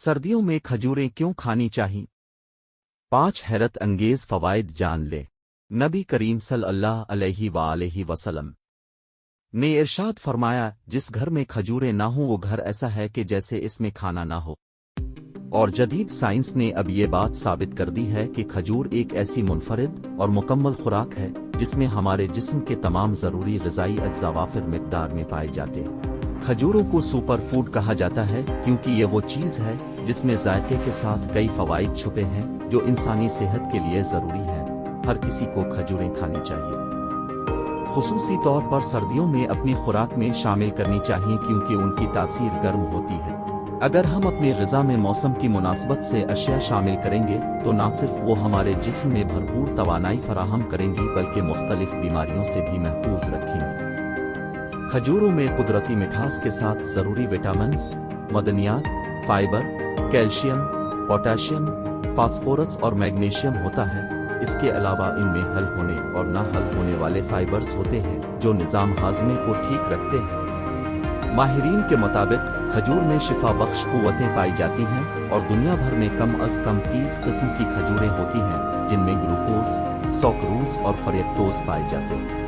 सर्दियों में खजूरें क्यों खानी चाहिए? 5 हैरत अंगेज फवाइद जान ले। नबी करीम सल्लल्लाहु अलैहि वसल्लम ने इरशाद फरमाया, जिस घर में खजूरें ना हों वो घर ऐसा है कि जैसे इसमें खाना ना हो। और जदीद साइंस ने अब ये बात साबित कर दी है कि खजूर एक ऐसी मुनफरिद और मुकम्मल खुराक है जिसमें हमारे जिस्म के तमाम ज़रूरी ग़िज़ाई अज्जा वाफिर मिक़दार में पाए जाते हैं। खजूरों को सुपर फूड कहा जाता है क्योंकि ये वो चीज़ है जिसमें जायके के साथ कई फ़वाइद छुपे हैं जो इंसानी सेहत के लिए ज़रूरी है। हर किसी को खजूरें खानी चाहिए, खुसूसी तौर पर सर्दियों में अपनी खुराक में शामिल करनी चाहिए क्योंकि उनकी तासीर गर्म होती है। अगर हम अपनी ग़िज़ा में मौसम की मुनासबत से अशिया शामिल करेंगे तो न सिर्फ वो हमारे जिस्म में भरपूर तवानाई फराहम करेंगी बल्कि मुख्तलिफ बीमारियों से भी महफूज रखेंगी। खजूरों में कुदरती मिठास के साथ ज़रूरी विटामिन्स, मदनियात, फाइबर, कैल्शियम, पोटाशियम, फास्फोरस और मैग्नीशियम होता है। इसके अलावा इनमें हल होने और ना हल होने वाले फाइबर्स होते हैं जो निज़ाम हाज़मे को ठीक रखते हैं। माहिरीन के मुताबिक खजूर में शिफा बख्श क़ुव्वतें पाई जाती हैं और दुनिया भर में कम अज़ कम 30 किस्म की खजूरें होती हैं जिनमें ग्लूकोज, सॉक्रोज और फ्रक्टोज पाए जाते हैं।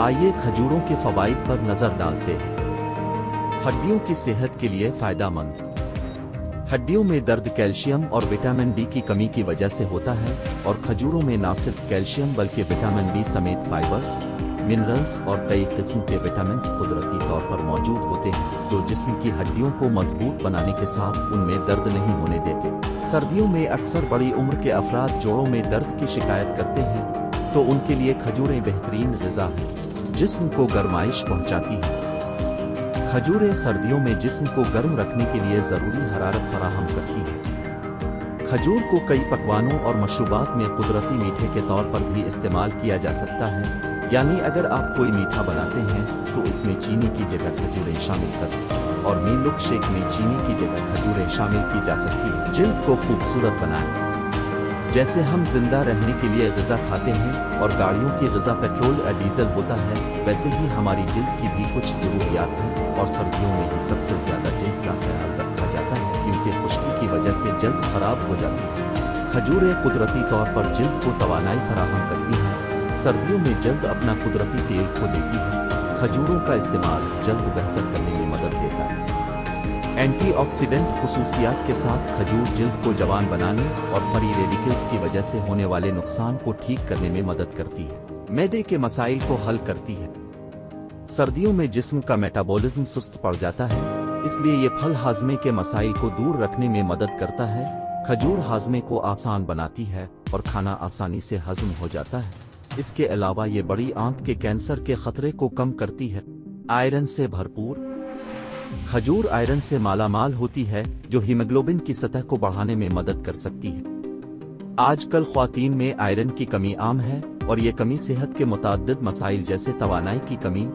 आइए खजूरों के फ़वाइद पर नज़र डालते हैं। हड्डियों की सेहत के लिए फ़ायदेमंद। हड्डियों में दर्द कैल्शियम और विटामिन डी की कमी की वजह से होता है और खजूरों में न सिर्फ कैल्शियम बल्कि विटामिन डी समेत फाइबर्स, मिनरल्स और कई किस्म के विटामिन्स कुदरती तौर पर मौजूद होते हैं जो जिस्म की हड्डियों को मजबूत बनाने के साथ उनमें दर्द नहीं होने देते। सर्दियों में अक्सर बड़ी उम्र के अफराद जोड़ों में दर्द की शिकायत करते हैं तो उनके लिए खजूरें बेहतरीन ग़िज़ा है, जिस्म को गर्माइश पहुंचाती है। खजूरें सर्दियों में जिस्म को गर्म रखने के लिए ज़रूरी हरारत फराहम करती है। खजूर को कई पकवानों और मशरूबात में कुदरती मीठे के तौर पर भी इस्तेमाल किया जा सकता है, यानी अगर आप कोई मीठा बनाते हैं तो इसमें चीनी की जगह खजूरें शामिल करें और मिल्क शेक में चीनी की जगह खजूरें शामिल की जा सकती हैं। जिल्द को खूबसूरत बनाएं। जैसे हम जिंदा रहने के लिए ग़िज़ा खाते हैं और गाड़ियों की ग़िज़ा पेट्रोल या डीजल होता है, वैसे ही हमारी जिल्द की भी कुछ ज़रूरियात हैं और सर्दियों में ही सबसे ज़्यादा जिल्द का ख्याल रखा जाता है क्योंकि खुश्की की वजह से जल्द ख़राब हो जाती है। खजूरें कुदरती तौर पर जिल्द को तवानाई फराहम करती हैं। सर्दियों में जल्द अपना कुदरती तेल खो देती है। खजूरों का इस्तेमाल जल्द बेहतर करने में मदद देता है। एंटीऑक्सीडेंट खुसूसियात के साथ खजूर जिल्द को जवान बनाने और फ्री रेडिकल्स की वजह से होने वाले नुकसान को ठीक करने में मदद करती है। मैदे के मसाइल को हल करती है। सर्दियों में जिस्म का मेटाबॉलिज्म सुस्त पड़ जाता है, इसलिए ये फल हाजमे के मसाइल को दूर रखने में मदद करता है। खजूर हाजमे को आसान बनाती है और खाना आसानी से हजम हो जाता है। इसके अलावा ये बड़ी आंत के कैंसर के खतरे को कम करती है। आयरन से भरपूर। खजूर आयरन से मालामाल होती है जो हीमोग्लोबिन की सतह को बढ़ाने में मदद कर सकती है। आजकल ख्वातीन में आयरन की कमी आम है और ये कमी सेहत के मुताद्दिद मसाइल जैसे तवानाई की कमी,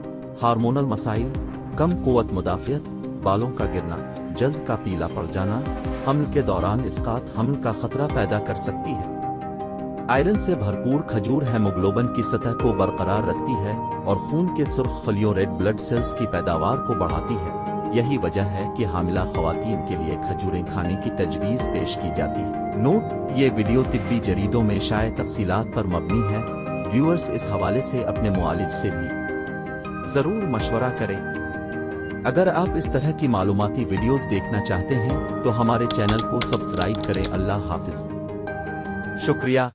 हार्मोनल मसाइल, कम कुव्वत मुदाफ़ियत, बालों का गिरना, जल्द का पीला पड़ जाना, हमल के दौरान इस्कात हमल का खतरा पैदा कर सकती है। आयरन से भरपूर खजूर हेमोग्लोबिन की सतह को बरकरार रखती है और खून के सुर्ख खलियों रेड ब्लड सेल्स की पैदावार को बढ़ाती है। यही वजह है कि हामिला ख्वातीन के लिए खजूरें खाने की तजवीज़ पेश की जाती है। नोट: ये वीडियो तिब्बी जरीदों में शाये तफसीलात पर मबनी है। व्यूअर्स इस हवाले से अपने मुआलिज से भी ज़रूर मशवरा करें। अगर आप इस तरह की मालूमाती वीडियोस देखना चाहते हैं तो हमारे चैनल को सब्सक्राइब करें। अल्लाह हाफिज। शुक्रिया।